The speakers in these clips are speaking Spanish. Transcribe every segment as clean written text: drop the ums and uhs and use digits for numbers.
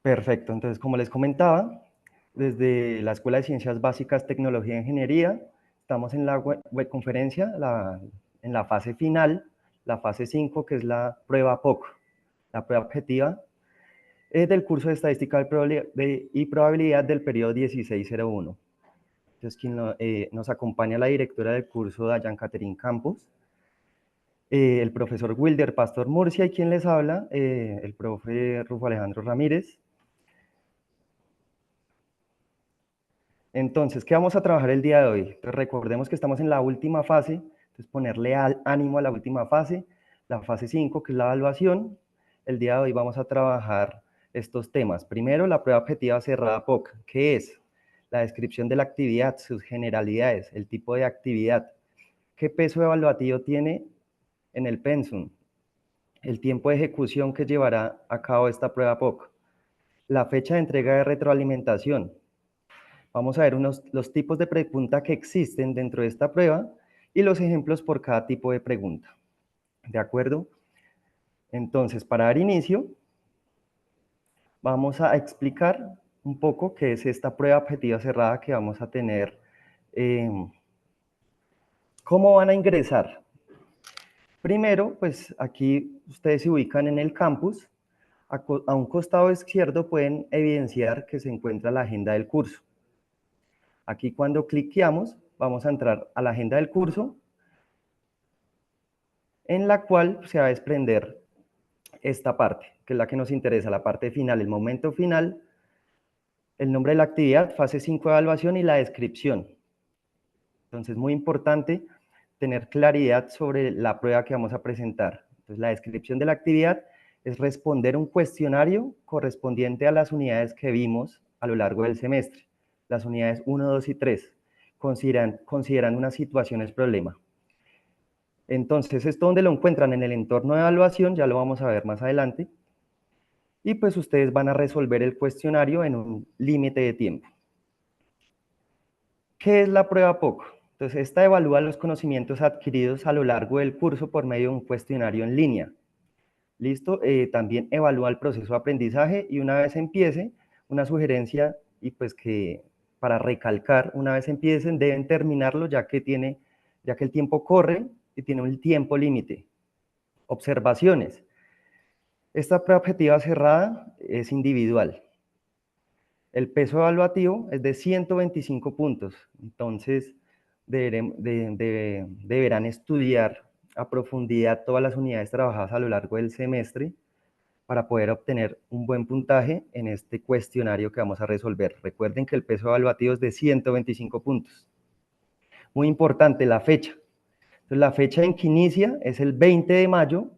Perfecto, entonces como les comentaba, desde la Escuela de Ciencias Básicas, Tecnología e Ingeniería, estamos en la webconferencia, en la fase final, la fase 5, que es la prueba POC, la prueba objetiva del curso de Estadística y Probabilidad del periodo 1601. Entonces, nos acompaña la directora del curso, Dayan Catherine Campos, el profesor Wilder Pastor Murcia, y quien les habla, el profe Rufo Alejandro Ramírez. Entonces, ¿qué vamos a trabajar el día de hoy? Entonces, recordemos que estamos en la última fase, entonces ponerle ánimo a la última fase, la fase 5, que es la evaluación. El día de hoy vamos a trabajar estos temas. Primero, la prueba objetiva cerrada POC. ¿Qué es? La descripción de la actividad, sus generalidades, el tipo de actividad. ¿Qué peso evaluativo tiene en el pensum? El tiempo de ejecución que llevará a cabo esta prueba POC. La fecha de entrega de retroalimentación. Vamos a ver los tipos de pregunta que existen dentro de esta prueba y los ejemplos por cada tipo de pregunta. ¿De acuerdo? Entonces, para dar inicio, vamos a explicar un poco qué es esta prueba objetiva cerrada que vamos a tener. ¿Cómo van a ingresar? Primero, pues aquí ustedes se ubican en el campus. A un costado izquierdo pueden evidenciar que se encuentra la agenda del curso. Aquí cuando cliqueamos, vamos a entrar a la agenda del curso, en la cual se va a desprender esta parte, que es la que nos interesa, la parte final, el momento final, el nombre de la actividad, fase 5 de evaluación y la descripción. Entonces, muy importante tener claridad sobre la prueba que vamos a presentar. Entonces, la descripción de la actividad es responder un cuestionario correspondiente a las unidades que vimos a lo largo del semestre. Las unidades 1, 2 y 3, considerando unas situaciones problema. Entonces, esto donde lo encuentran en el entorno de evaluación, ya lo vamos a ver más adelante, y pues ustedes van a resolver el cuestionario en un límite de tiempo. ¿Qué es la prueba POC? Entonces, esta evalúa los conocimientos adquiridos a lo largo del curso por medio de un cuestionario en línea. ¿Listo? También evalúa el proceso de aprendizaje y una vez empiece, una sugerencia, y pues que para recalcar, una vez empiecen, deben terminarlo ya que el tiempo corre y tiene un tiempo límite. Observaciones. Esta prueba objetiva cerrada es individual. El peso evaluativo es de 125 puntos, entonces deberán estudiar a profundidad todas las unidades trabajadas a lo largo del semestre para poder obtener un buen puntaje en este cuestionario que vamos a resolver. Recuerden que el peso evaluativo es de 125 puntos. Muy importante, la fecha. Entonces, la fecha en que inicia es el 20 de mayo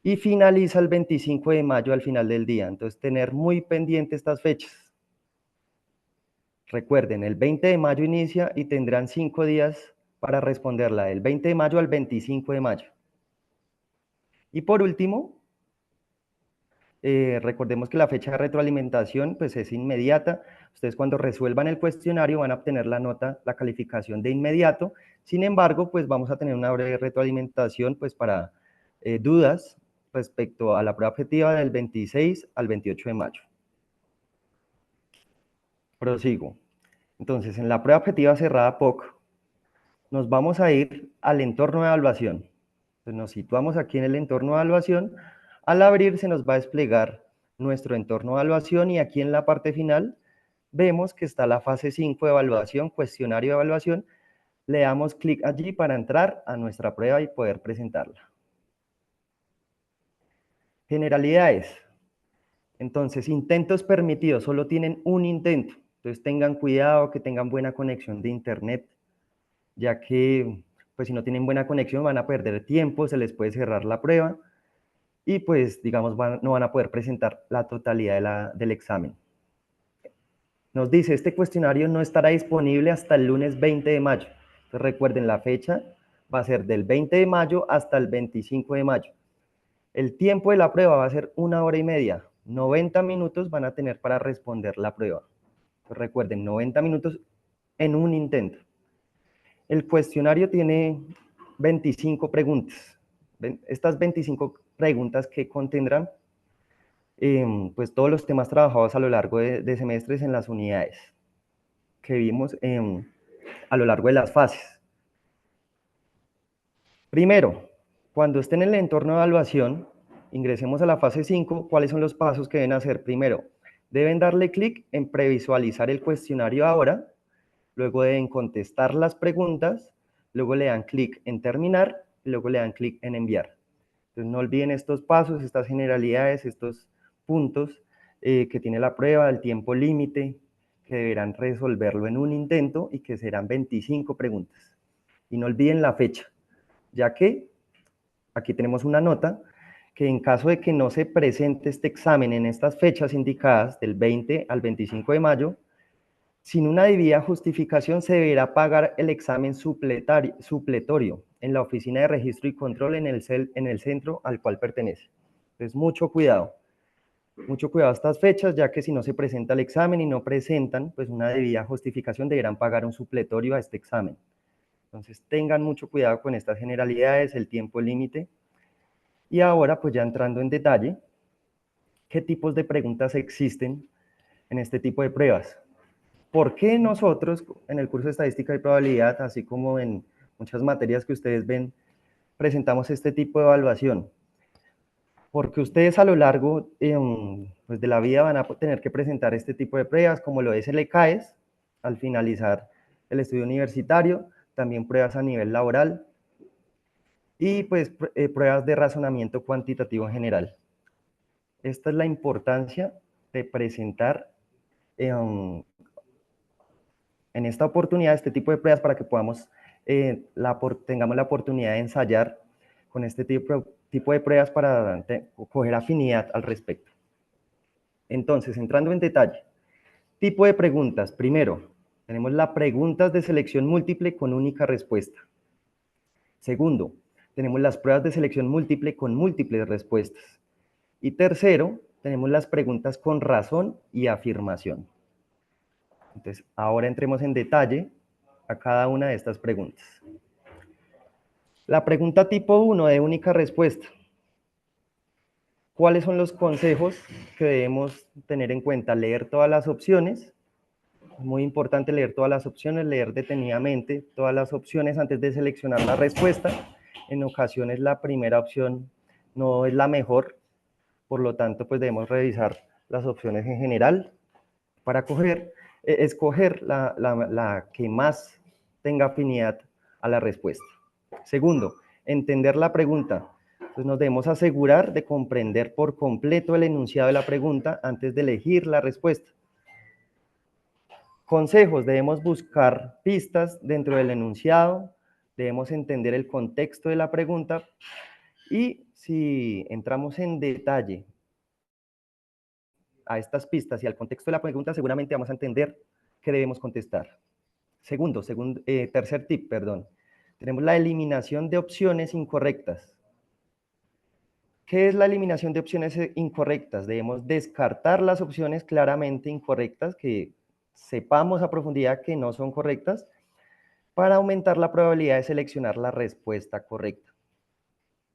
y finaliza el 25 de mayo al final del día. Entonces, tener muy pendiente estas fechas. Recuerden, el 20 de mayo inicia y tendrán 5 días para responderla, del 20 de mayo al 25 de mayo. Y por último, recordemos que la fecha de retroalimentación pues es inmediata. Ustedes cuando resuelvan el cuestionario van a obtener la nota, la calificación de inmediato. Sin embargo, pues vamos a tener una breve retroalimentación pues para dudas respecto a la prueba objetiva del 26 al 28 de mayo. Prosigo. Entonces, en la prueba objetiva cerrada POC, nos vamos a ir al entorno de evaluación. Entonces, nos situamos aquí en el entorno de evaluación. Al abrir se nos va a desplegar nuestro entorno de evaluación y aquí en la parte final vemos que está la fase 5 de evaluación, cuestionario de evaluación. Le damos clic allí para entrar a nuestra prueba y poder presentarla. Generalidades. Entonces, intentos permitidos, solo tienen un intento. Entonces, tengan cuidado, que tengan buena conexión de internet, ya que pues si no tienen buena conexión van a perder tiempo, se les puede cerrar la prueba y pues digamos no van a poder presentar la totalidad del examen. Nos dice, este cuestionario no estará disponible hasta el lunes 20 de mayo. Entonces recuerden, la fecha va a ser del 20 de mayo hasta el 25 de mayo. El tiempo de la prueba va a ser 1 hora y media. 90 minutos van a tener para responder la prueba. Entonces recuerden, 90 minutos en un intento. El cuestionario tiene 25 preguntas. Estas 25 preguntas que contendrán pues todos los temas trabajados a lo largo de semestres en las unidades que vimos a lo largo de las fases. Primero, cuando estén en el entorno de evaluación, ingresemos a la fase 5, ¿cuáles son los pasos que deben hacer? Primero, deben darle clic en previsualizar el cuestionario ahora, luego deben contestar las preguntas, luego le dan clic en terminar, y luego le dan clic en enviar. Entonces no olviden estos pasos, estas generalidades, estos puntos que tiene la prueba, el tiempo límite, que deberán resolverlo en un intento y que serán 25 preguntas. Y no olviden la fecha, ya que aquí tenemos una nota que en caso de que no se presente este examen en estas fechas indicadas, del 20 al 25 de mayo, sin una debida justificación se deberá pagar el examen supletorio en la oficina de registro y control en el centro al cual pertenece. Entonces, mucho cuidado a estas fechas, ya que si no se presenta el examen y no presentan pues una debida justificación, deberán pagar un supletorio a este examen. Entonces, tengan mucho cuidado con estas generalidades, el tiempo límite. Y ahora, pues ya entrando en detalle, ¿qué tipos de preguntas existen en este tipo de pruebas? ¿Por qué nosotros en el curso de estadística y probabilidad, así como en muchas materias que ustedes ven, presentamos este tipo de evaluación? Porque ustedes a lo largo pues de la vida van a tener que presentar este tipo de pruebas, como lo es el ECAES, al finalizar el estudio universitario, también pruebas a nivel laboral y pues pruebas de razonamiento cuantitativo en general. Esta es la importancia de presentar en esta oportunidad este tipo de pruebas para que podamos, tengamos la oportunidad de ensayar con este tipo de pruebas para coger afinidad al respecto. Entonces, entrando en detalle, tipo de preguntas. Primero, tenemos las preguntas de selección múltiple con única respuesta. Segundo, tenemos las pruebas de selección múltiple con múltiples respuestas. Y tercero, tenemos las preguntas con razón y afirmación. Entonces, ahora entremos en detalle a cada una de estas preguntas. La pregunta tipo 1 de única respuesta. ¿Cuáles son los consejos que debemos tener en cuenta? Leer todas las opciones. Es muy importante leer todas las opciones, leer detenidamente todas las opciones antes de seleccionar la respuesta. En ocasiones la primera opción no es la mejor, por lo tanto, pues debemos revisar las opciones en general para escoger la que más tenga afinidad a la respuesta. Segundo, entender la pregunta. Entonces nos debemos asegurar de comprender por completo el enunciado de la pregunta antes de elegir la respuesta. Consejos, debemos buscar pistas dentro del enunciado, debemos entender el contexto de la pregunta y si entramos en detalle a estas pistas y al contexto de la pregunta, seguramente vamos a entender qué debemos contestar. Tercer tip, perdón. Tenemos la eliminación de opciones incorrectas. ¿Qué es la eliminación de opciones incorrectas? Debemos descartar las opciones claramente incorrectas que sepamos a profundidad que no son correctas para aumentar la probabilidad de seleccionar la respuesta correcta.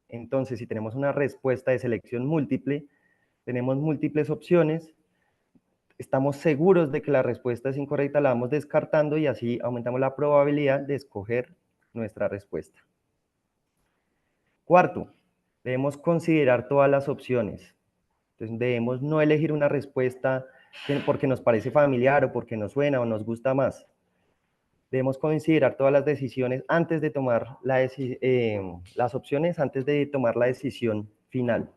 Entonces, si tenemos una respuesta de selección múltiple, tenemos múltiples opciones, estamos seguros de que la respuesta es incorrecta, la vamos descartando y así aumentamos la probabilidad de escoger nuestra respuesta. Cuarto, debemos considerar todas las opciones. Entonces debemos no elegir una respuesta porque nos parece familiar o porque nos suena o nos gusta más. Debemos considerar todas las decisiones antes de tomar las opciones antes de tomar la decisión final.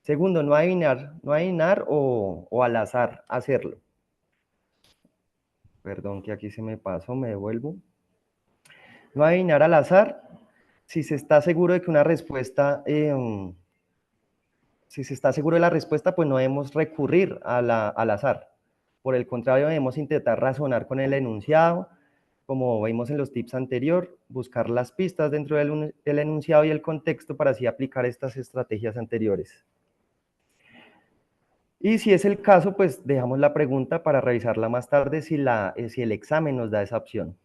Segundo, no adivinar o al azar hacerlo. Perdón que aquí se me pasó, me devuelvo. No adivinar al azar si se está seguro de que una respuesta, si se está seguro de la respuesta, pues no debemos recurrir al azar. Por el contrario, debemos intentar razonar con el enunciado, como vimos en los tips anterior, buscar las pistas dentro del enunciado y el contexto para así aplicar estas estrategias anteriores. Y si es el caso, pues dejamos la pregunta para revisarla más tarde si el examen nos da esa opción.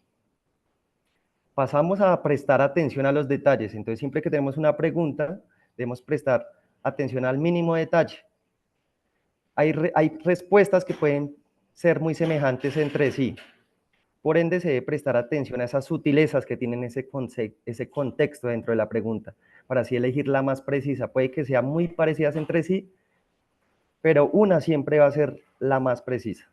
Pasamos a prestar atención a los detalles. Entonces, siempre que tenemos una pregunta, debemos prestar atención al mínimo detalle. hay respuestas que pueden ser muy semejantes entre sí. Por ende, se debe prestar atención a esas sutilezas que tienen ese contexto dentro de la pregunta, para así elegir la más precisa. Puede que sean muy parecidas entre sí, pero una siempre va a ser la más precisa.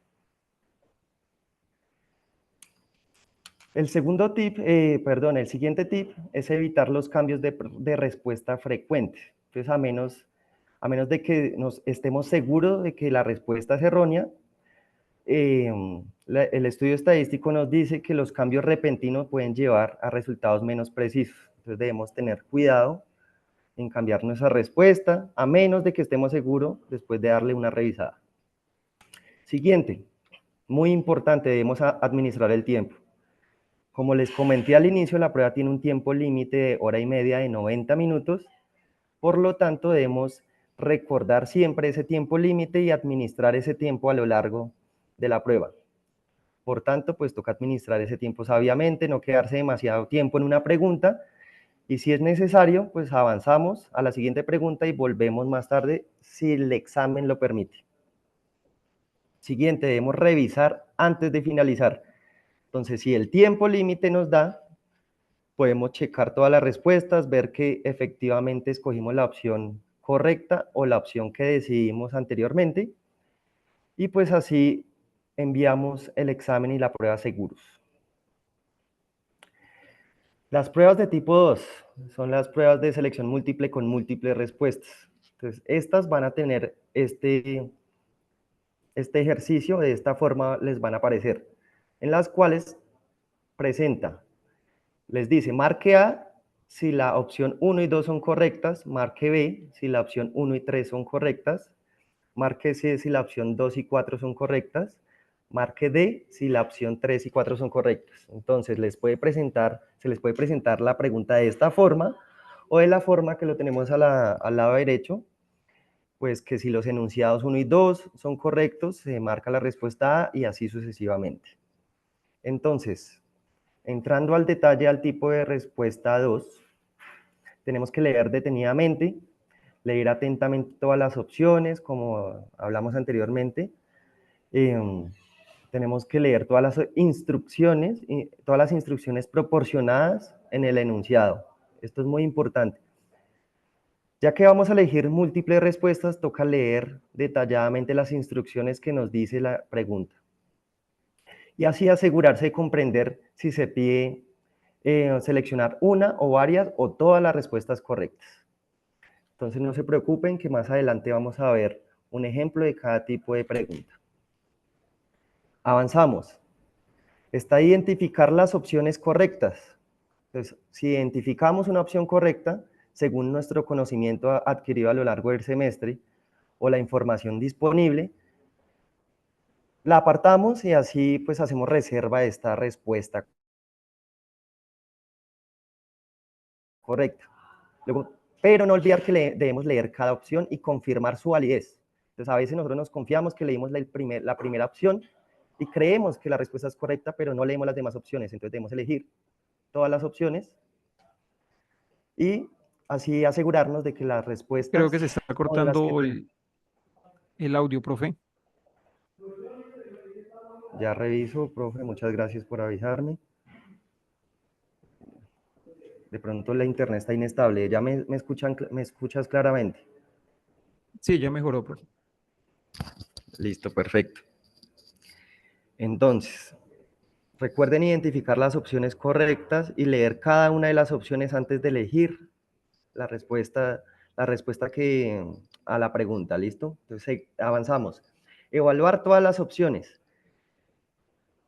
El siguiente tip es evitar los cambios de respuesta frecuentes. Entonces, a menos de que nos estemos seguros de que la respuesta es errónea, el estudio estadístico nos dice que los cambios repentinos pueden llevar a resultados menos precisos. Entonces debemos tener cuidado en cambiar nuestra respuesta, a menos de que estemos seguros después de darle una revisada. Siguiente, muy importante, debemos administrar el tiempo. Como les comenté al inicio, la prueba tiene un tiempo límite de hora y media de 90 minutos, por lo tanto debemos recordar siempre ese tiempo límite y administrar ese tiempo a lo largo de la prueba. Por tanto, pues toca administrar ese tiempo sabiamente, no quedarse demasiado tiempo en una pregunta, y si es necesario, pues avanzamos a la siguiente pregunta y volvemos más tarde si el examen lo permite. Siguiente, debemos revisar antes de finalizar. Entonces, si el tiempo límite nos da, podemos checar todas las respuestas, ver que efectivamente escogimos la opción correcta o la opción que decidimos anteriormente, y pues así enviamos el examen y la prueba seguros. Las pruebas de tipo 2 son las pruebas de selección múltiple con múltiples respuestas. Entonces, estas van a tener este ejercicio, de esta forma les van a aparecer, en las cuales presenta, les dice, marque A si la opción 1 y 2 son correctas, marque B si la opción 1 y 3 son correctas, marque C si la opción 2 y 4 son correctas, marque D si la opción 3 y 4 son correctas. Entonces, se les puede presentar la pregunta de esta forma, o de la forma que lo tenemos al lado derecho, pues que si los enunciados 1 y 2 son correctos, se marca la respuesta A y así sucesivamente. Entonces, entrando al detalle al tipo de respuesta 2, tenemos que leer detenidamente, leer atentamente todas las opciones, como hablamos anteriormente. Tenemos que leer todas las instrucciones proporcionadas en el enunciado. Esto es muy importante. Ya que vamos a elegir múltiples respuestas, toca leer detalladamente las instrucciones que nos dice la pregunta. Y así asegurarse de comprender si se pide seleccionar una o varias o todas las respuestas correctas. Entonces no se preocupen que más adelante vamos a ver un ejemplo de cada tipo de pregunta. Avanzamos. Está identificar las opciones correctas. Entonces, si identificamos una opción correcta, según nuestro conocimiento adquirido a lo largo del semestre o la información disponible, la apartamos y así pues hacemos reserva de esta respuesta correcta. Luego, pero no olvidar que debemos leer cada opción y confirmar su validez. Entonces, a veces nosotros nos confiamos que leímos la primera opción y creemos que la respuesta es correcta, pero no leemos las demás opciones. Entonces, debemos elegir todas las opciones y así asegurarnos de que las Creo respuestas que se está son las que... cortando el audio, profe. Ya reviso, profe, muchas gracias por avisarme. De pronto la internet está inestable. ¿Ya me escuchas claramente? Sí, ya mejoró, profe. Listo, perfecto. Entonces, recuerden identificar las opciones correctas y leer cada una de las opciones antes de elegir la respuesta a la pregunta, ¿listo? Entonces, avanzamos. Evaluar todas las opciones.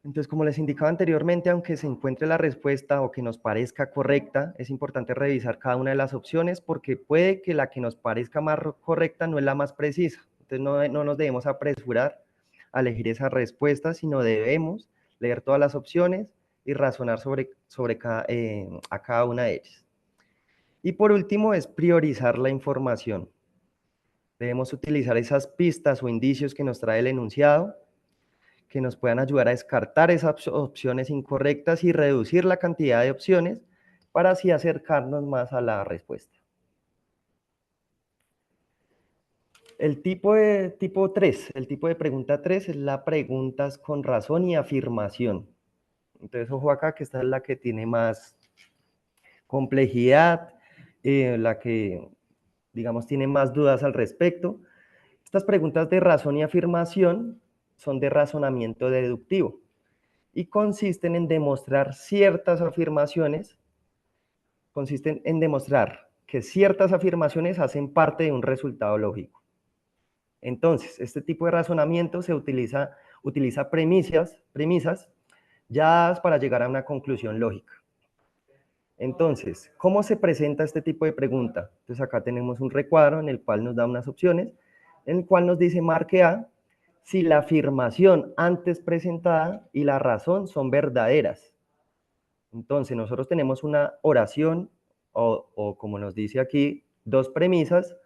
Entonces, como les indicaba anteriormente, aunque se encuentre la respuesta o que nos parezca correcta, es importante revisar cada una de las opciones porque puede que la que nos parezca más correcta no es la más precisa. Entonces, no nos debemos apresurar a elegir esa respuesta, sino debemos leer todas las opciones y razonar sobre a cada una de ellas. Y por último, es priorizar la información. Debemos utilizar esas pistas o indicios que nos trae el enunciado, que nos puedan ayudar a descartar esas opciones incorrectas y reducir la cantidad de opciones para así acercarnos más a la respuesta. El tipo de pregunta 3 es la preguntas con razón y afirmación. Entonces, ojo acá, que esta es la que tiene más complejidad, la que, digamos, tiene más dudas al respecto. Estas preguntas de razón y afirmación son de razonamiento deductivo y consisten en demostrar ciertas afirmaciones, consisten en demostrar que ciertas afirmaciones hacen parte de un resultado lógico. Entonces, este tipo de razonamiento utiliza premisas ya dadas para llegar a una conclusión lógica. Entonces, ¿cómo se presenta este tipo de pregunta? Entonces acá tenemos un recuadro en el cual nos da unas opciones, en el cual nos dice marque A si la afirmación antes presentada y la razón son verdaderas. Entonces nosotros tenemos una oración o como nos dice aquí, dos premisas.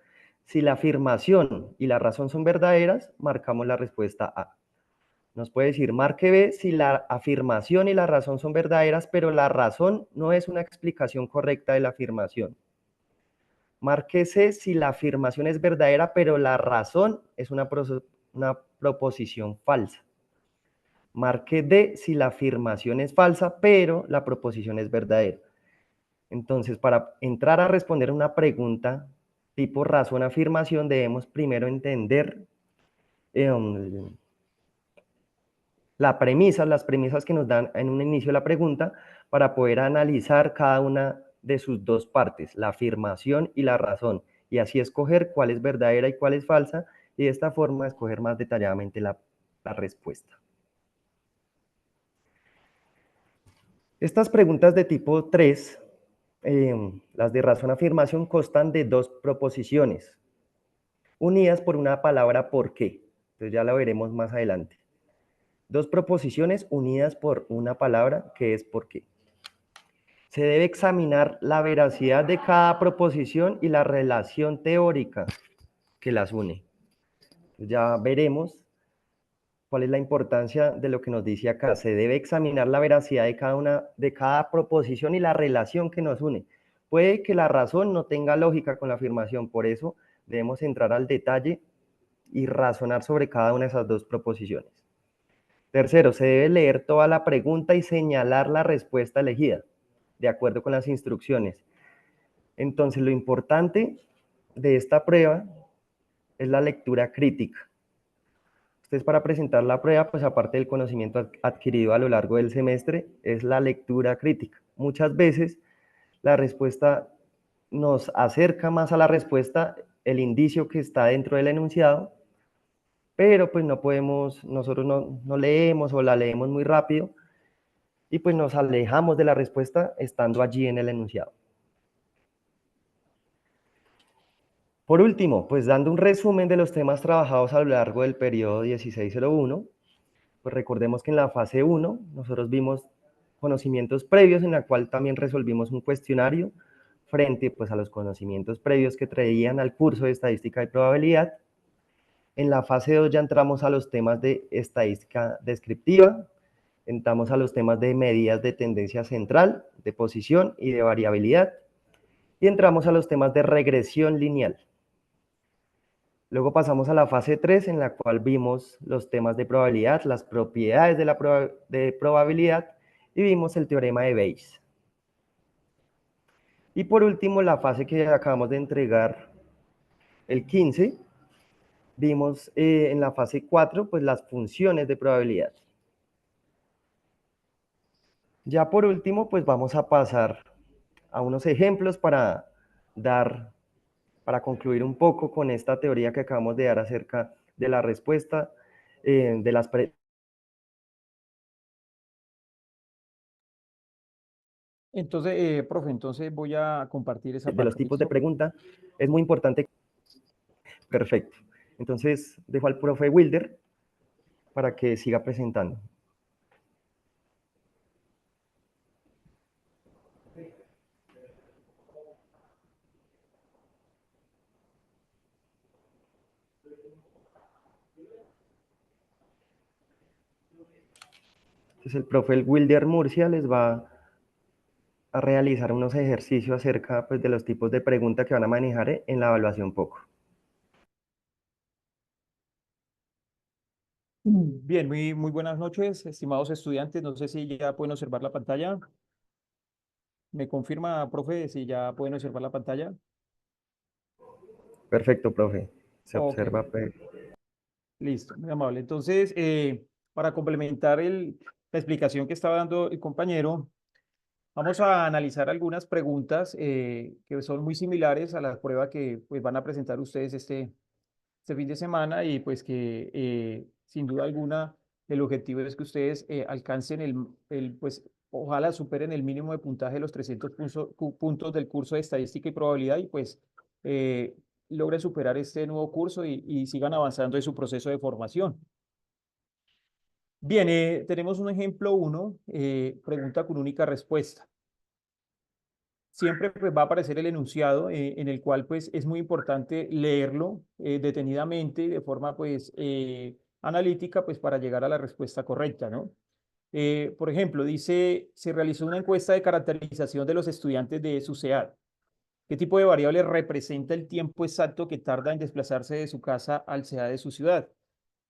Si la afirmación y la razón son verdaderas, marcamos la respuesta A. Nos puede decir, marque B si la afirmación y la razón son verdaderas, pero la razón no es una explicación correcta de la afirmación. Marque C si la afirmación es verdadera, pero la razón es una proposición falsa. Marque D si la afirmación es falsa, pero la proposición es verdadera. Entonces, para entrar a responder una pregunta tipo razón-afirmación, debemos primero entender las premisas que nos dan en un inicio de la pregunta para poder analizar cada una de sus dos partes, la afirmación y la razón, y así escoger cuál es verdadera y cuál es falsa, y de esta forma escoger más detalladamente la respuesta. Estas preguntas de tipo 3, las de razón-afirmación, constan de dos proposiciones, unidas por una palabra por qué. Entonces ya la veremos más adelante. Dos proposiciones unidas por una palabra que es por qué. Se debe examinar la veracidad de cada proposición y la relación teórica que las une. Ya veremos cuál es la importancia de lo que nos dice acá. Se debe examinar la veracidad de cada proposición y la relación que nos une. Puede que la razón no tenga lógica con la afirmación, por eso debemos entrar al detalle y razonar sobre cada una de esas dos proposiciones. Tercero, se debe leer toda la pregunta y señalar la respuesta elegida, de acuerdo con las instrucciones. Entonces, lo importante de esta prueba es la lectura crítica. Ustedes para presentar la prueba, pues aparte del conocimiento adquirido a lo largo del semestre, es la lectura crítica. Muchas veces la respuesta nos acerca más a la respuesta el indicio que está dentro del enunciado, pero pues no podemos, nosotros no leemos o la leemos muy rápido y pues nos alejamos de la respuesta estando allí en el enunciado. Por último, pues dando un resumen de los temas trabajados a lo largo del periodo 1601, pues recordemos que en la fase 1 nosotros vimos conocimientos previos en la cual también resolvimos un cuestionario frente pues a los conocimientos previos que traían al curso de estadística y probabilidad. En la fase 2 ya entramos a los temas de estadística descriptiva, entramos a los temas de medidas de tendencia central, de posición y de variabilidad, y entramos a los temas de regresión lineal. Luego pasamos a la fase 3, en la cual vimos los temas de probabilidad, las propiedades de probabilidad, y vimos el teorema de Bayes. Y por último, la fase que acabamos de entregar, el 15, vimos en la fase 4, pues las funciones de probabilidad. Ya por último, pues vamos a pasar a unos ejemplos para concluir un poco con esta teoría que acabamos de dar acerca de la respuesta, de las Entonces, profe, entonces voy a compartir esa de los pantalla. tipos de ¿Listo? pregunta. Es muy importante. Perfecto. Entonces, dejo al profe Wilder para que siga presentando. Entonces, el profe Wilder Murcia les va a realizar unos ejercicios acerca pues, de los tipos de pregunta que van a manejar en la evaluación POCO. Bien, muy buenas noches, estimados estudiantes. No sé si ya pueden observar la pantalla. ¿Me confirma, profe, si ya pueden observar la pantalla? Perfecto, profe. Se Ok, observa. listo, muy amable. Entonces, para complementar la explicación que estaba dando el compañero, vamos a analizar algunas preguntas que son muy similares a la prueba que pues, van a presentar ustedes este fin de semana y pues que sin duda alguna el objetivo es que ustedes alcancen pues ojalá superen el mínimo de puntaje de los 300 puntos del curso de estadística y probabilidad y pues eh, logren superar este nuevo curso y sigan avanzando en su proceso de formación. Bien, tenemos un ejemplo uno, pregunta con única respuesta. Siempre pues, va a aparecer el enunciado en el cual pues es muy importante leerlo detenidamente de forma pues analítica pues para llegar a la respuesta correcta, ¿no? Por ejemplo, dice, se realizó una encuesta de caracterización de los estudiantes de su SEAD. ¿Qué tipo de variable representa el tiempo exacto que tarda en desplazarse de su casa al SEAD de su ciudad?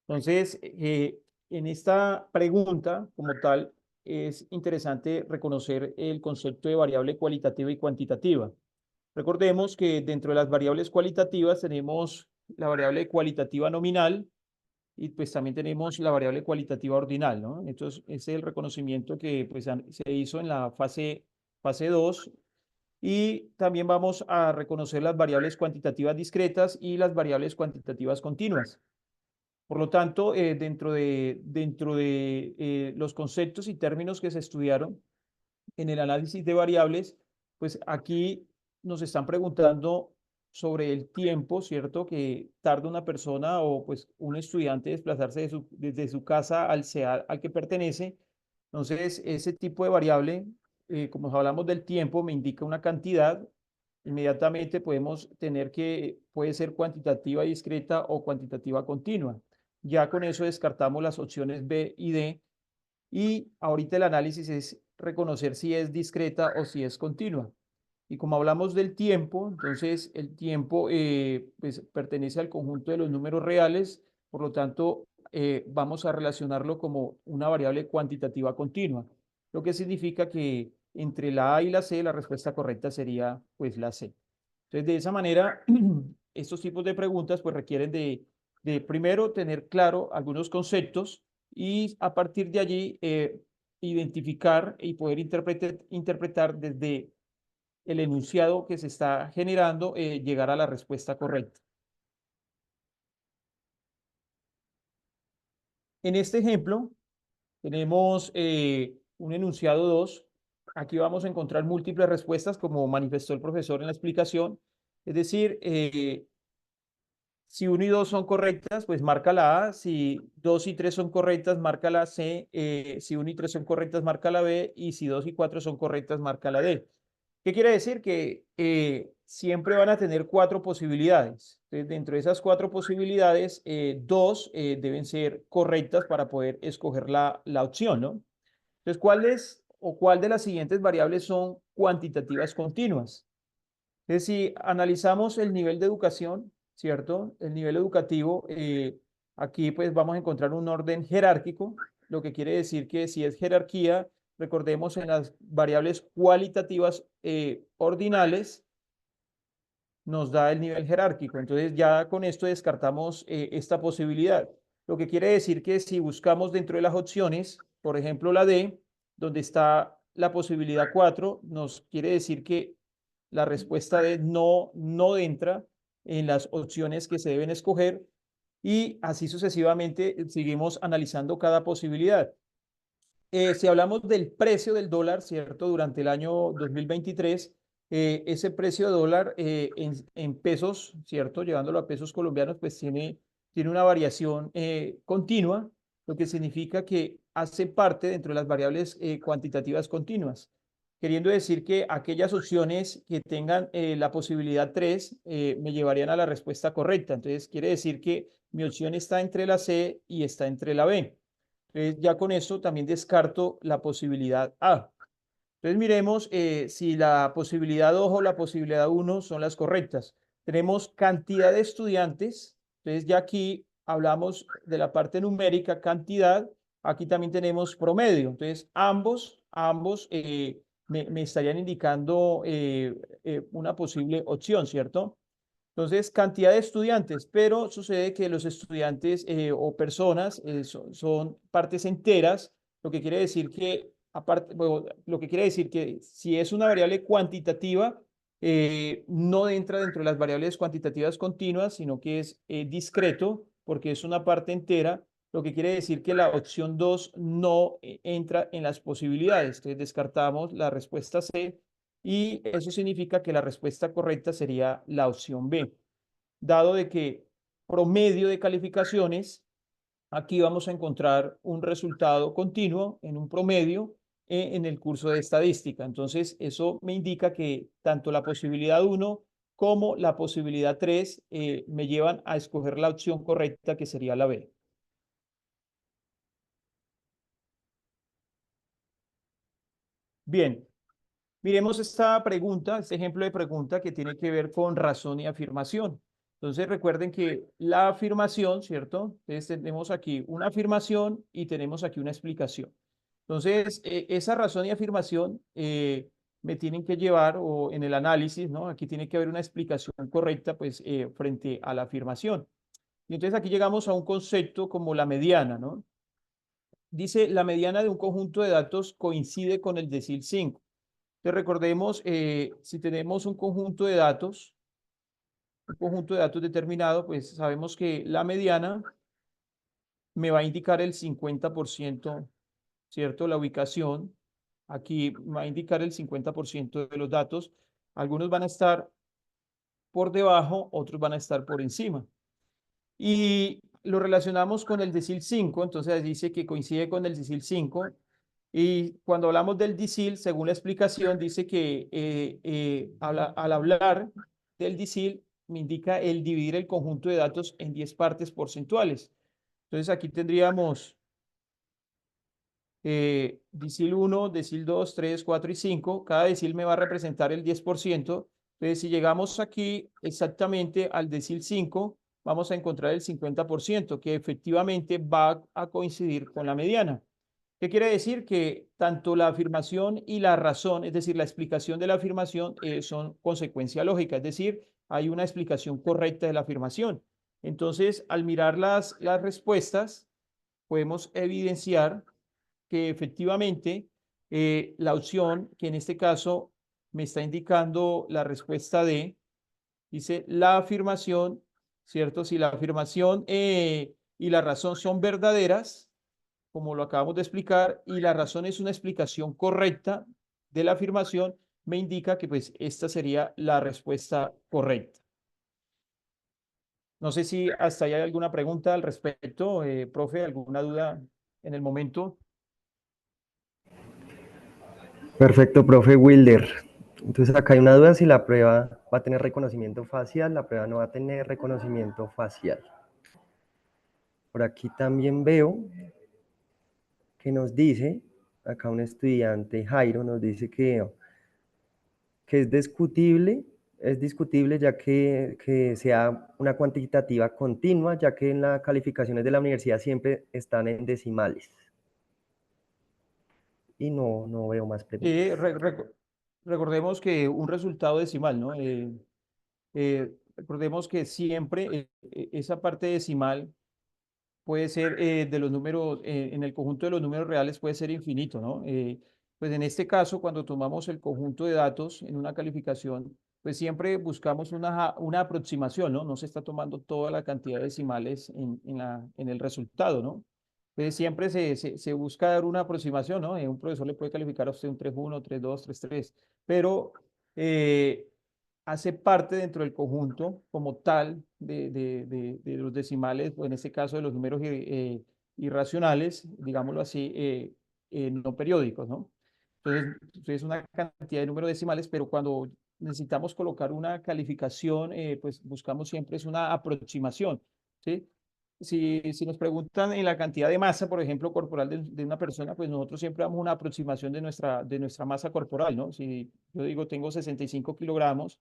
Entonces, en esta pregunta, como tal, es interesante reconocer el concepto de variable cualitativa y cuantitativa. Recordemos que dentro de las variables cualitativas tenemos la variable cualitativa nominal y pues también tenemos la variable cualitativa ordinal, ¿no? Entonces, ese es el reconocimiento que pues, se hizo en la fase 2 y también vamos a reconocer las variables cuantitativas discretas y las variables cuantitativas continuas. Por lo tanto, dentro de los conceptos y términos que se estudiaron en el análisis de variables, pues aquí nos están preguntando sobre el tiempo, ¿cierto? Que tarda una persona o pues un estudiante desplazarse desde su casa al CEA al que pertenece. Entonces, ese tipo de variable, como hablamos del tiempo, me indica una cantidad. Inmediatamente podemos tener que puede ser cuantitativa discreta o cuantitativa continua. Ya con eso descartamos las opciones B y D y ahorita el análisis es reconocer si es discreta o si es continua. Y como hablamos del tiempo, entonces el tiempo pues, pertenece al conjunto de los números reales, por lo tanto vamos a relacionarlo como una variable cuantitativa continua, lo que significa que entre la A y la C la respuesta correcta sería pues la C. Entonces de esa manera, estos tipos de preguntas pues requieren de primero tener claro algunos conceptos y a partir de allí identificar y poder interpretar desde el enunciado que se está generando, llegar a la respuesta correcta. En este ejemplo, tenemos un enunciado 2. Aquí vamos a encontrar múltiples respuestas, como manifestó el profesor en la explicación. Es decir, si 1 y 2 son correctas, pues marca la A. Si 2 y 3 son correctas, marca la C. Si 1 y 3 son correctas, marca la B. Y si 2 y 4 son correctas, marca la D. ¿Qué quiere decir? Que siempre van a tener 4 posibilidades. Entonces, dentro de esas 4 posibilidades, 2 deben ser correctas para poder escoger la opción, ¿no? Entonces, ¿cuál de las siguientes variables son cuantitativas continuas? Entonces, si analizamos el nivel de educación, ¿cierto? El nivel educativo, aquí pues vamos a encontrar un orden jerárquico, lo que quiere decir que si es jerarquía, recordemos en las variables cualitativas ordinales, nos da el nivel jerárquico. Entonces ya con esto descartamos esta posibilidad. Lo que quiere decir que si buscamos dentro de las opciones, por ejemplo la D, donde está la posibilidad 4, nos quiere decir que la respuesta D no entra en las opciones que se deben escoger y así sucesivamente seguimos analizando cada posibilidad. Si hablamos del precio del dólar, ¿cierto? Durante el año 2023, ese precio de dólar en pesos, ¿cierto? Llevándolo a pesos colombianos, pues tiene una variación continua, lo que significa que hace parte dentro de las variables cuantitativas continuas, queriendo decir que aquellas opciones que tengan la posibilidad 3 me llevarían a la respuesta correcta. Entonces, quiere decir que mi opción está entre la C y está entre la B. Entonces, ya con eso también descarto la posibilidad A. Entonces, miremos si la posibilidad 2 o la posibilidad 1 son las correctas. Tenemos cantidad de estudiantes. Entonces, ya aquí hablamos de la parte numérica, cantidad, aquí también tenemos promedio. Entonces, ambos me estarían indicando una posible opción, ¿cierto? Entonces, cantidad de estudiantes, pero sucede que los estudiantes o personas son partes enteras, lo que quiere decir que, aparte, bueno, lo que quiere decir que si es una variable cuantitativa, no entra dentro de las variables cuantitativas continuas, sino que es discreto, porque es una parte entera, lo que quiere decir que la opción 2 no entra en las posibilidades. Entonces, descartamos la respuesta C y eso significa que la respuesta correcta sería la opción B. Dado de que promedio de calificaciones, aquí vamos a encontrar un resultado continuo en un promedio en el curso de estadística. Entonces, eso me indica que tanto la posibilidad 1 como la posibilidad 3 me llevan a escoger la opción correcta, que sería la B. Bien, miremos esta pregunta, este ejemplo de pregunta que tiene que ver con razón y afirmación. Entonces recuerden que la afirmación, ¿cierto? Entonces tenemos aquí una afirmación y tenemos aquí una explicación. Entonces, esa razón y afirmación me tienen que llevar, o en el análisis, ¿no? Aquí tiene que haber una explicación correcta, pues, frente a la afirmación. Y entonces aquí llegamos a un concepto como la mediana, ¿no? Dice, la mediana de un conjunto de datos coincide con el decil 5. Entonces recordemos, si tenemos un conjunto de datos determinado, pues sabemos que la mediana me va a indicar el 50%, ¿cierto? La ubicación, aquí me va a indicar el 50% de los datos. Algunos van a estar por debajo, otros van a estar por encima. Y lo relacionamos con el decil 5, entonces dice que coincide con el decil 5. Y cuando hablamos del decil, según la explicación, dice que al hablar del decil, me indica el dividir el conjunto de datos en 10 partes porcentuales. Entonces aquí tendríamos decil 1, decil 2, 3, 4 y 5. Cada decil me va a representar el 10%. Entonces, si llegamos aquí exactamente al decil 5, vamos a encontrar el 50%, que efectivamente va a coincidir con la mediana. ¿Qué quiere decir? Que tanto la afirmación y la razón, es decir, la explicación de la afirmación, son consecuencia lógica, es decir, hay una explicación correcta de la afirmación. Entonces, al mirar las respuestas, podemos evidenciar que efectivamente la opción que en este caso me está indicando la respuesta D, dice la afirmación, ¿cierto? Si la afirmación y la razón son verdaderas, como lo acabamos de explicar, y la razón es una explicación correcta de la afirmación, me indica que pues esta sería la respuesta correcta. No sé si hasta ahí hay alguna pregunta al respecto, profe, alguna duda en el momento. Perfecto, profe Wilder. Entonces acá hay una duda si la prueba va a tener reconocimiento facial, la prueba no va a tener reconocimiento facial. Por aquí también veo que nos dice, acá un estudiante, Jairo, nos dice que es discutible ya que sea una cuantitativa continua, ya que en las calificaciones de la universidad siempre están en decimales. Y no veo más preguntas. Recordemos que un resultado decimal, ¿no? Recordemos que siempre esa parte decimal puede ser de los números, en el conjunto de los números reales puede ser infinito, ¿no? Pues en este caso, cuando tomamos el conjunto de datos en una calificación, pues siempre buscamos una aproximación, ¿no? No se está tomando toda la cantidad de decimales en el resultado, ¿no? Entonces siempre se busca dar una aproximación, ¿no? Un profesor le puede calificar a usted un 3.1, 3.2, 3.3, pero eh, hace parte dentro del conjunto como tal de los decimales, o en este caso de los números irracionales, digámoslo así, no periódicos, ¿no? Entonces, es una cantidad de números decimales, pero cuando necesitamos colocar una calificación, pues buscamos siempre es una aproximación, ¿sí? Si nos preguntan en la cantidad de masa, por ejemplo, corporal de una persona, pues nosotros siempre damos una aproximación de nuestra masa corporal, ¿no? Si yo digo tengo 65 kilogramos,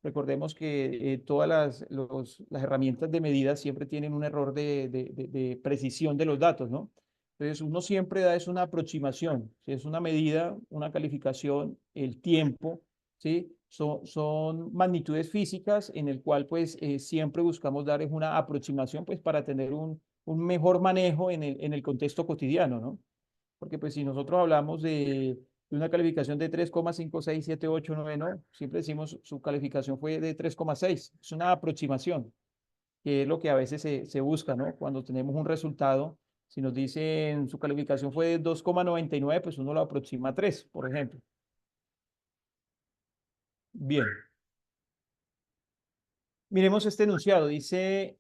Recordemos que todas las herramientas de medida siempre tienen un error de precisión de los datos, ¿no? Entonces, uno siempre da es una aproximación, ¿sí? Es una medida, una calificación, el tiempo, ¿sí? Son magnitudes físicas en el cual, pues, siempre buscamos dar es una aproximación, pues, para tener un mejor manejo en el contexto cotidiano, ¿no? Porque pues si nosotros hablamos de una calificación de 3,5678 9 no, siempre decimos su calificación fue de 3,6. Es una aproximación, que es lo que a veces se busca, ¿no? Cuando tenemos un resultado, si nos dicen su calificación fue de 2,99, pues uno lo aproxima a 3, por ejemplo. Bien, miremos este enunciado. Dice,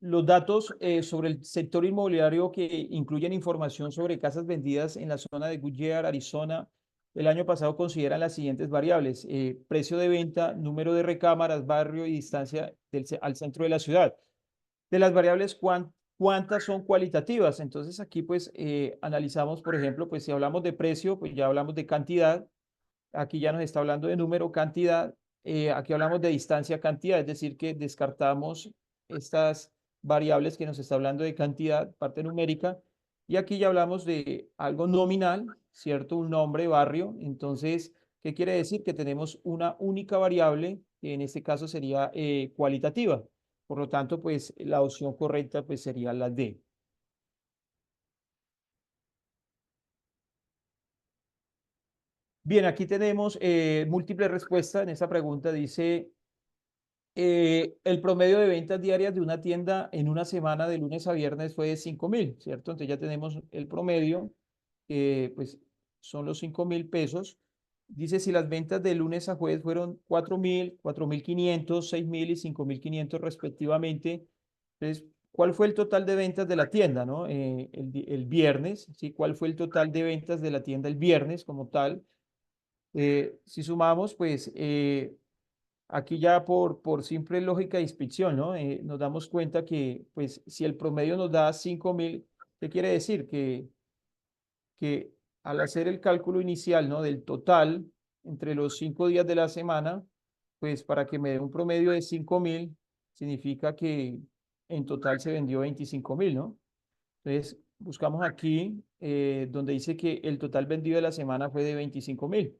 los datos sobre el sector inmobiliario que incluyen información sobre casas vendidas en la zona de Goodyear, Arizona, el año pasado consideran las siguientes variables: precio de venta, número de recámaras, barrio y distancia al centro de la ciudad. De las variables, ¿cuántas son cualitativas? Entonces aquí pues analizamos, por ejemplo, pues si hablamos de precio, pues ya hablamos de cantidad. Aquí ya nos está hablando de número, cantidad. Aquí hablamos de distancia, cantidad, es decir, que descartamos estas variables que nos está hablando de cantidad, parte numérica. Y aquí ya hablamos de algo nominal, ¿cierto? Un nombre, barrio. Entonces, ¿qué quiere decir? Que tenemos una única variable, que en este caso sería cualitativa. Por lo tanto, pues la opción correcta pues sería la D. Bien, aquí tenemos múltiples respuestas en esta pregunta. Dice, el promedio de ventas diarias de una tienda en una semana de lunes a viernes fue de 5.000, ¿cierto? Entonces ya tenemos el promedio, pues son los 5.000 pesos. Dice si las ventas de lunes a jueves fueron 4.000, 4.500, 6.000 y 5.500 respectivamente. Entonces, ¿cuál fue el total de ventas de la tienda, no? El viernes, ¿sí? ¿Cuál fue el total de ventas de la tienda el viernes como tal? Si sumamos, pues aquí ya por simple lógica de inspección, ¿no? Nos damos cuenta que, pues, si el promedio nos da 5.000, ¿qué quiere decir? Que al hacer el cálculo inicial, ¿no? Del total entre los 5 días de la semana, pues para que me dé un promedio de 5.000, significa que en total se vendió 25.000, ¿no? Entonces, buscamos aquí donde dice que el total vendido de la semana fue de 25.000.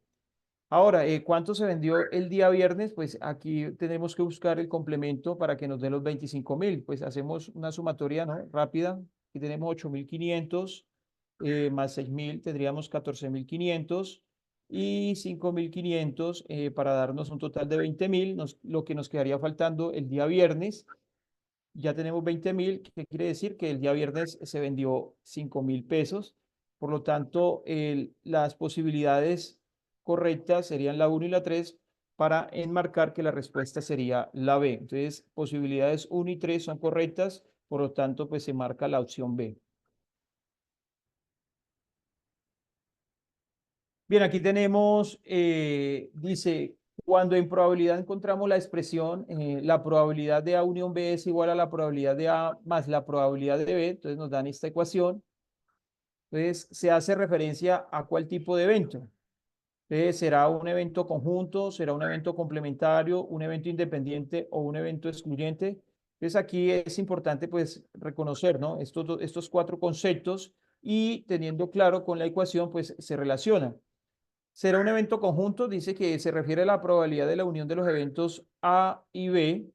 Ahora, ¿cuánto se vendió el día viernes? Pues aquí tenemos que buscar el complemento para que nos dé los 25.000. Pues hacemos una sumatoria, ¿no? Rápida. Aquí tenemos 8.500 más 6.000, tendríamos 14.500 y 5.500 para darnos un total de 20.000. Lo que nos quedaría faltando el día viernes, ya tenemos 20.000, que quiere decir que el día viernes se vendió 5.000 pesos. Por lo tanto, las posibilidades correctas serían la 1 y la 3 para enmarcar que la respuesta sería la B. Entonces, posibilidades 1 y 3 son correctas, por lo tanto, pues se marca la opción B. Bien, aquí tenemos, dice, cuando en probabilidad encontramos la expresión, la probabilidad de A unión B es igual a la probabilidad de A más la probabilidad de B, entonces nos dan esta ecuación. Entonces, se hace referencia a cuál tipo de evento. Entonces, ¿será un evento conjunto? ¿Será un evento complementario? ¿Un evento independiente o un evento excluyente? Entonces, aquí es importante, pues, reconocer, ¿no? Estos cuatro conceptos y teniendo claro con la ecuación, pues, se relacionan. ¿Será un evento conjunto? Dice que se refiere a la probabilidad de la unión de los eventos A y B,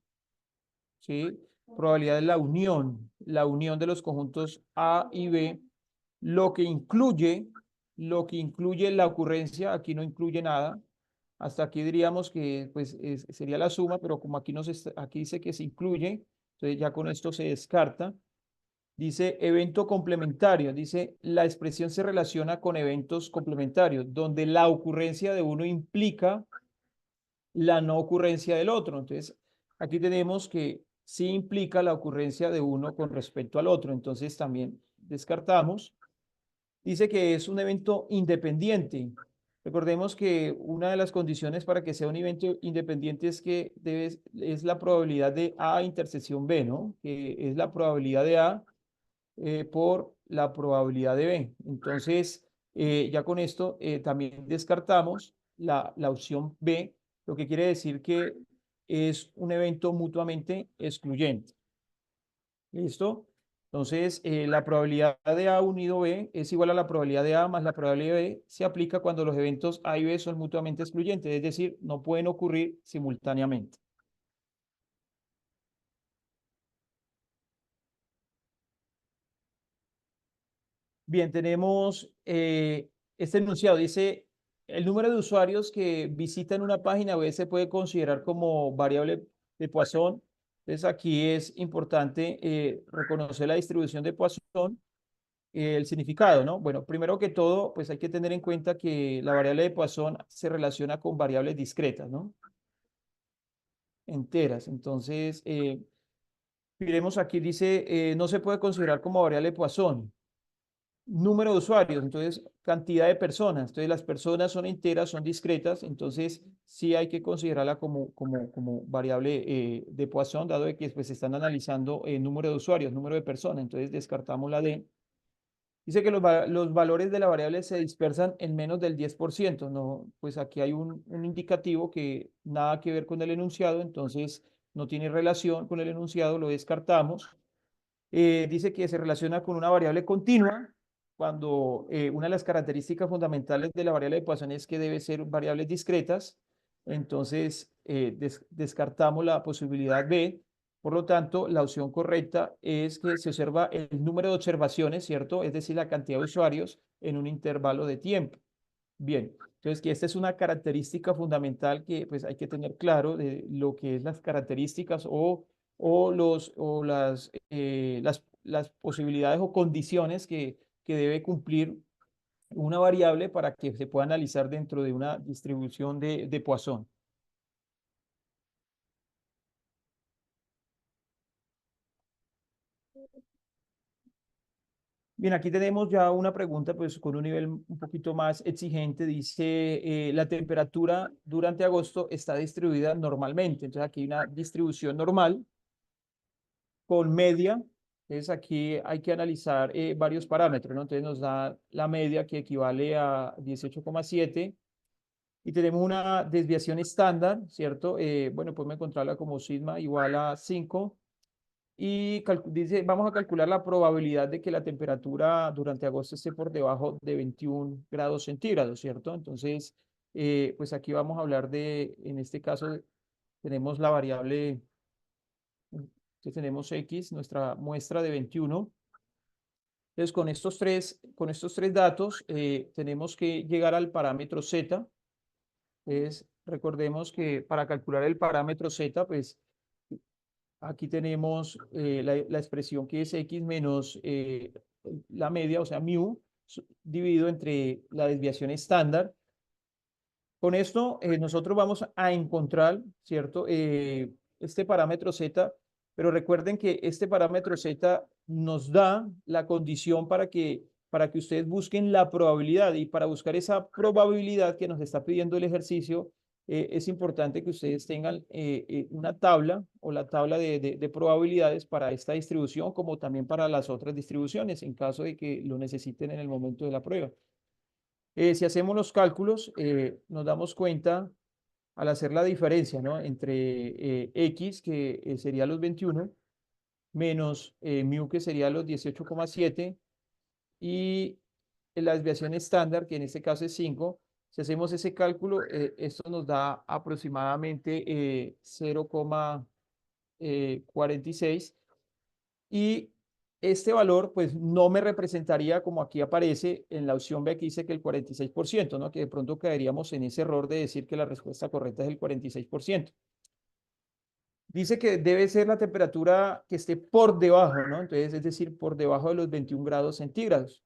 ¿sí? Probabilidad de la unión de los conjuntos A y B, lo que incluye, lo que incluye la ocurrencia, aquí no incluye nada. Hasta aquí diríamos que pues sería la suma, pero como aquí, aquí dice que se incluye, entonces ya con esto se descarta. Dice evento complementario, dice la expresión se relaciona con eventos complementarios, donde la ocurrencia de uno implica la no ocurrencia del otro. Entonces, aquí tenemos que sí implica la ocurrencia de uno con respecto al otro. Entonces, también descartamos. Dice que es un evento independiente. Recordemos que una de las condiciones para que sea un evento independiente es que es la probabilidad de A intersección B, ¿no? Que es la probabilidad de A por la probabilidad de B. Entonces, ya con esto también descartamos la opción B, lo que quiere decir que es un evento mutuamente excluyente. ¿Listo? Entonces, la probabilidad de A unido B es igual a la probabilidad de A más la probabilidad de B. Se aplica cuando los eventos A y B son mutuamente excluyentes, es decir, no pueden ocurrir simultáneamente. Bien, tenemos este enunciado. Dice, el número de usuarios que visitan una página web se puede considerar como variable de Poisson. Entonces, aquí es importante reconocer la distribución de Poisson, el significado, ¿no? Bueno, primero que todo, pues hay que tener en cuenta que la variable de Poisson se relaciona con variables discretas, ¿no? Enteras. Entonces, miremos aquí, dice, no se puede considerar como variable de Poisson número de usuarios, entonces cantidad de personas. Entonces las personas son enteras, son discretas, entonces sí hay que considerarla como variable de Poisson, dado de que pues están analizando el número de usuarios, número de personas, entonces descartamos la D. Dice que los valores de la variable se dispersan en menos del 10%, ¿no? Pues aquí hay un indicativo que nada que ver con el enunciado, entonces no tiene relación con el enunciado, lo descartamos. Dice que se relaciona con una variable continua, cuando una de las características fundamentales de la variable de Poisson es que debe ser variables discretas, entonces descartamos la posibilidad B. Por lo tanto, la opción correcta es que se observa el número de observaciones, ¿cierto? Es decir, la cantidad de usuarios en un intervalo de tiempo. Bien, entonces que esta es una característica fundamental que pues hay que tener claro de lo que es las características o las posibilidades o condiciones que debe cumplir una variable para que se pueda analizar dentro de una distribución de Poisson. Bien, aquí tenemos ya una pregunta pues con un nivel un poquito más exigente. Dice, la temperatura durante agosto está distribuida normalmente. Entonces aquí hay una distribución normal con media. Entonces aquí hay que analizar varios parámetros, ¿no? Entonces nos da la media que equivale a 18,7 y tenemos una desviación estándar, ¿cierto? Bueno, podemos encontrarla como sigma igual a 5 y dice, vamos a calcular la probabilidad de que la temperatura durante agosto esté por debajo de 21 grados centígrados, ¿cierto? Entonces, pues aquí vamos a hablar de, en este caso, tenemos la variable, que tenemos X, nuestra muestra de 21. Entonces, con estos tres datos, tenemos que llegar al parámetro Z. Entonces, recordemos que para calcular el parámetro Z, pues aquí tenemos la expresión que es X menos la media, o sea, mu, dividido entre la desviación estándar. Con esto, nosotros vamos a encontrar, ¿cierto? Este parámetro Z, pero recuerden que este parámetro Z nos da la condición para que ustedes busquen la probabilidad y para buscar esa probabilidad que nos está pidiendo el ejercicio, es importante que ustedes tengan una tabla o la tabla de probabilidades para esta distribución, como también para las otras distribuciones, en caso de que lo necesiten en el momento de la prueba. Si hacemos los cálculos, nos damos cuenta al hacer la diferencia, ¿no? Entre X, que sería los 21, menos mu, que sería los 18,7, y la desviación estándar, que en este caso es 5. Si hacemos ese cálculo, esto nos da aproximadamente 0,46 y este valor pues no me representaría como aquí aparece en la opción B que dice que el 46%, ¿no? Que de pronto caeríamos en ese error de decir que la respuesta correcta es el 46%. Dice que debe ser la temperatura que esté por debajo, ¿no? Entonces, es decir, por debajo de los 21 grados centígrados.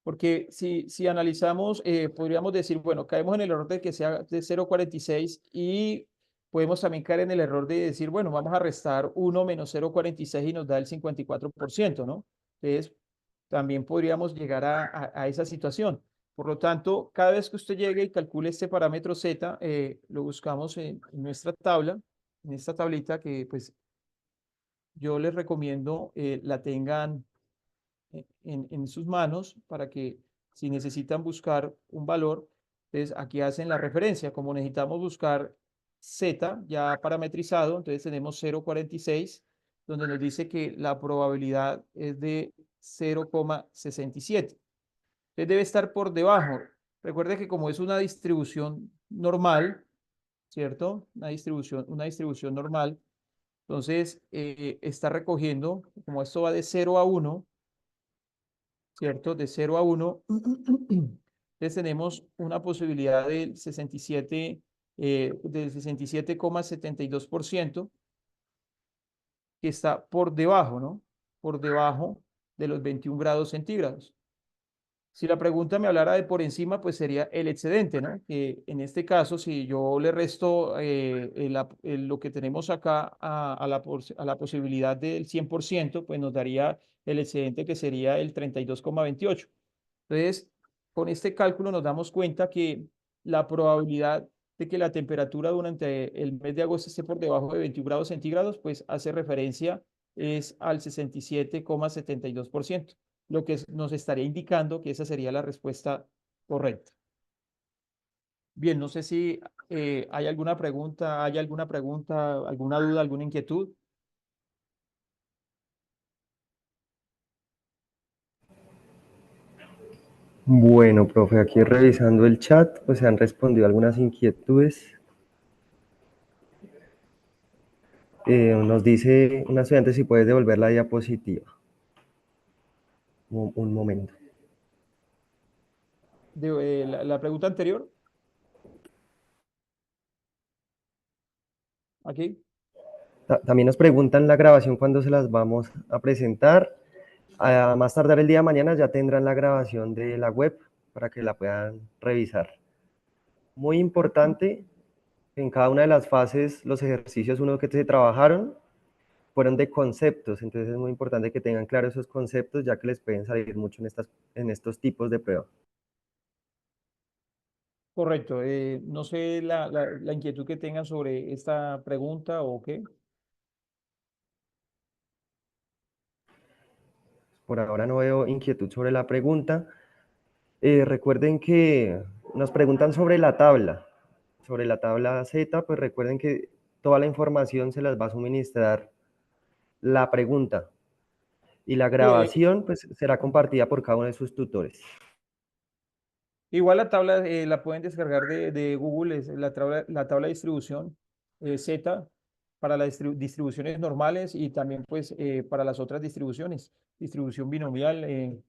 Porque si analizamos, podríamos decir, bueno, caemos en el error de que sea de 0,46 y podemos también caer en el error de decir, bueno, vamos a restar 1 menos 0,46 y nos da el 54%, ¿no? Entonces, también podríamos llegar a esa situación. Por lo tanto, cada vez que usted llegue y calcule este parámetro Z, lo buscamos en nuestra tabla, en esta tablita que pues yo les recomiendo la tengan en sus manos para que si necesitan buscar un valor, Entonces, aquí hacen la referencia. Como necesitamos buscar Z ya parametrizado, entonces tenemos 0,46, donde nos dice que la probabilidad es de 0,67. Entonces, debe estar por debajo. Recuerde que como es una distribución normal, ¿cierto? Una distribución normal. Entonces, está recogiendo, como esto va de 0 a 1, ¿cierto? De 0 a 1, entonces tenemos una posibilidad del 67,72% que está por debajo, ¿no? Por debajo de los 21 grados centígrados. Si la pregunta me hablara de por encima, pues sería el excedente, ¿no? Que en este caso, si yo le resto lo que tenemos acá a la posibilidad del 100%, pues nos daría el excedente que sería el 32,28. Entonces, con este cálculo nos damos cuenta que la probabilidad de que la temperatura durante el mes de agosto esté por debajo de 21 grados centígrados, pues hace referencia es al 67,72%, lo que nos estaría indicando que esa sería la respuesta correcta. Bien, no sé si hay alguna pregunta, alguna duda, alguna inquietud. Bueno, profe, aquí revisando el chat, pues se han respondido algunas inquietudes. Nos dice una estudiante si puedes devolver la diapositiva. Un momento. La pregunta anterior, aquí. También nos preguntan la grabación cuándo se las vamos a presentar. A más tardar el día de mañana ya tendrán la grabación de la web para que la puedan revisar. Muy importante, en cada una de las fases, los ejercicios uno que se trabajaron fueron de conceptos, entonces es muy importante que tengan claros esos conceptos, ya que les pueden salir mucho en estos tipos de pruebas. Correcto. No sé la inquietud que tengan sobre esta pregunta o qué. Por ahora no veo inquietud sobre la pregunta. Recuerden que nos preguntan sobre la tabla Z, pues recuerden que toda la información se las va a suministrar la pregunta y la Sí, grabación pues será compartida por cada uno de sus tutores. igual la tabla la pueden descargar de Google, es la tabla de distribución Z para las distribuciones normales y también pues para las otras distribuciones, distribución binomial,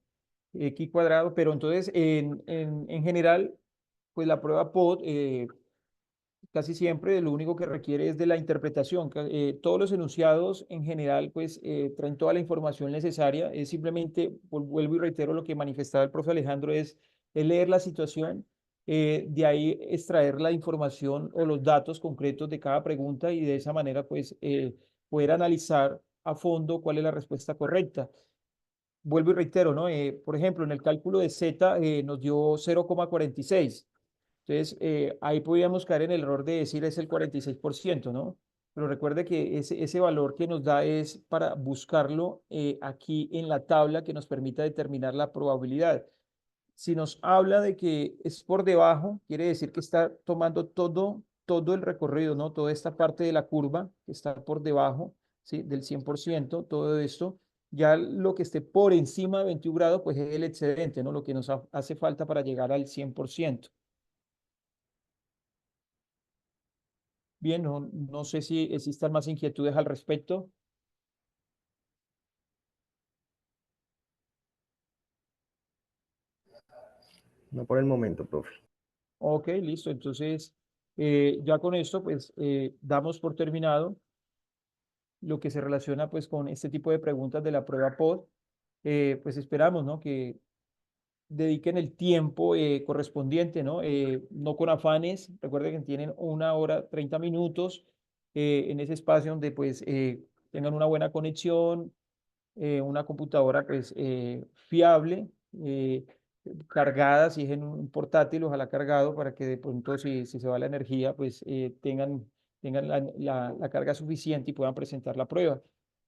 X cuadrado, pero entonces en general pues la prueba POD casi siempre lo único que requiere es de la interpretación. Todos los enunciados en general pues traen toda la información necesaria. Es simplemente, vuelvo y reitero lo que manifestaba el profe Alejandro, es leer la situación, de ahí extraer la información o los datos concretos de cada pregunta y de esa manera pues poder analizar a fondo cuál es la respuesta correcta. Vuelvo y reitero, ¿no? Por ejemplo, en el cálculo de Z nos dio 0,46. Entonces, ahí podríamos caer en el error de decir es el 46%, ¿no? Pero recuerde que ese valor que nos da es para buscarlo aquí en la tabla que nos permita determinar la probabilidad. Si nos habla de que es por debajo, quiere decir que está tomando todo el recorrido, ¿no? Toda esta parte de la curva que está por debajo, ¿sí? Del 100%, todo esto. Ya lo que esté por encima de 21 grados, pues es el excedente, ¿no? Lo que nos hace falta para llegar al 100%. Bien, no sé si existan más inquietudes al respecto. No por el momento, profe. Ok, listo. Entonces, ya con esto, pues, damos por terminado lo que se relaciona, pues, con este tipo de preguntas de la prueba POD. Pues esperamos, ¿no? Que dediquen el tiempo correspondiente, ¿no? No con afanes. Recuerden que tienen 1 hora, 30 minutos en ese espacio donde, pues, tengan una buena conexión, una computadora pues fiable, cargada, si es en un portátil, ojalá cargado para que de pronto si se va la energía, pues tengan la carga suficiente y puedan presentar la prueba.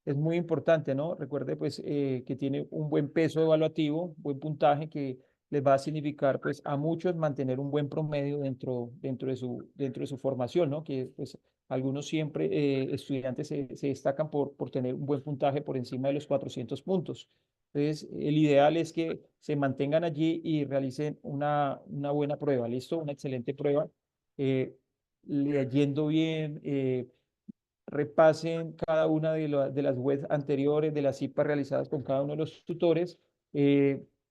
Es muy importante, ¿no? Recuerde pues que tiene un buen peso evaluativo, buen puntaje que les va a significar pues a muchos mantener un buen promedio dentro de su formación, ¿no? Que pues algunos siempre estudiantes se destacan por tener un buen puntaje por encima de los 400 puntos. Entonces, el ideal es que se mantengan allí y realicen una buena prueba, ¿listo? Una excelente prueba, leyendo bien, repasen cada una de las webs anteriores, de las IPA realizadas con cada uno de los tutores,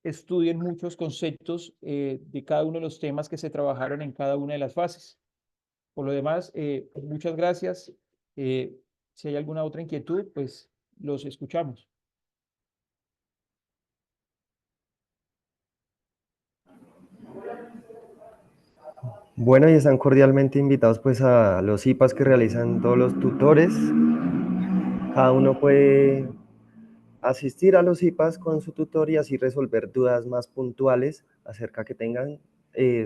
estudien muchos conceptos de cada uno de los temas que se trabajaron en cada una de las fases. Por lo demás, muchas gracias. Eh, si hay alguna otra inquietud, pues los escuchamos. Bueno, y están cordialmente invitados pues a los IPAs que realizan todos los tutores. Cada uno puede asistir a los IPAs con su tutor y así resolver dudas más puntuales acerca que tengan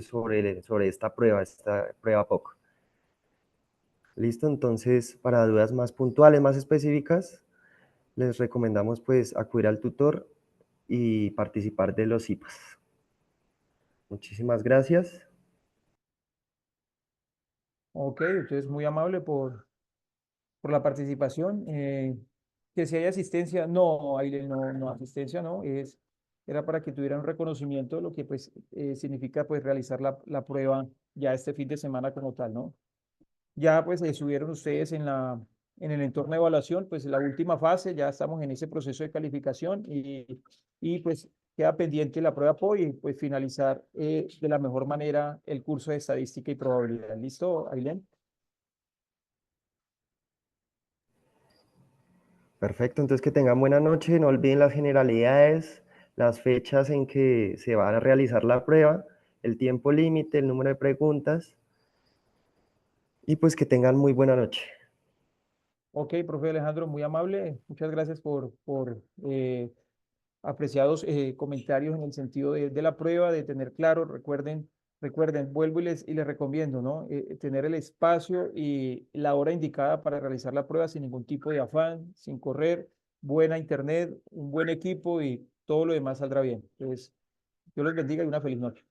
sobre esta prueba POC. Listo, entonces para dudas más puntuales, más específicas, les recomendamos pues acudir al tutor y participar de los IPAs. Muchísimas gracias. Ok, entonces muy amable por la participación. Que si hay asistencia, no, Aileen, no, no, asistencia no, era para que tuvieran un reconocimiento de lo que pues significa pues realizar la prueba ya este fin de semana como tal, ¿no? Ya pues subieron ustedes en el entorno de evaluación, pues la última fase, ya estamos en ese proceso de calificación y pues queda pendiente la prueba POI y pues finalizar de la mejor manera el curso de estadística y probabilidad. ¿Listo, Aileen? Perfecto, entonces que tengan buena noche, no olviden las generalidades, las fechas en que se va a realizar la prueba, el tiempo límite, el número de preguntas y pues que tengan muy buena noche. Ok, profe Alejandro, muy amable. Muchas gracias por apreciados comentarios en el sentido de la prueba, de tener claro. Recuerden, vuelvo y les recomiendo, ¿no? Tener el espacio y la hora indicada para realizar la prueba sin ningún tipo de afán, sin correr, buena internet, un buen equipo y todo lo demás saldrá bien. Entonces, Dios los bendiga y una feliz noche.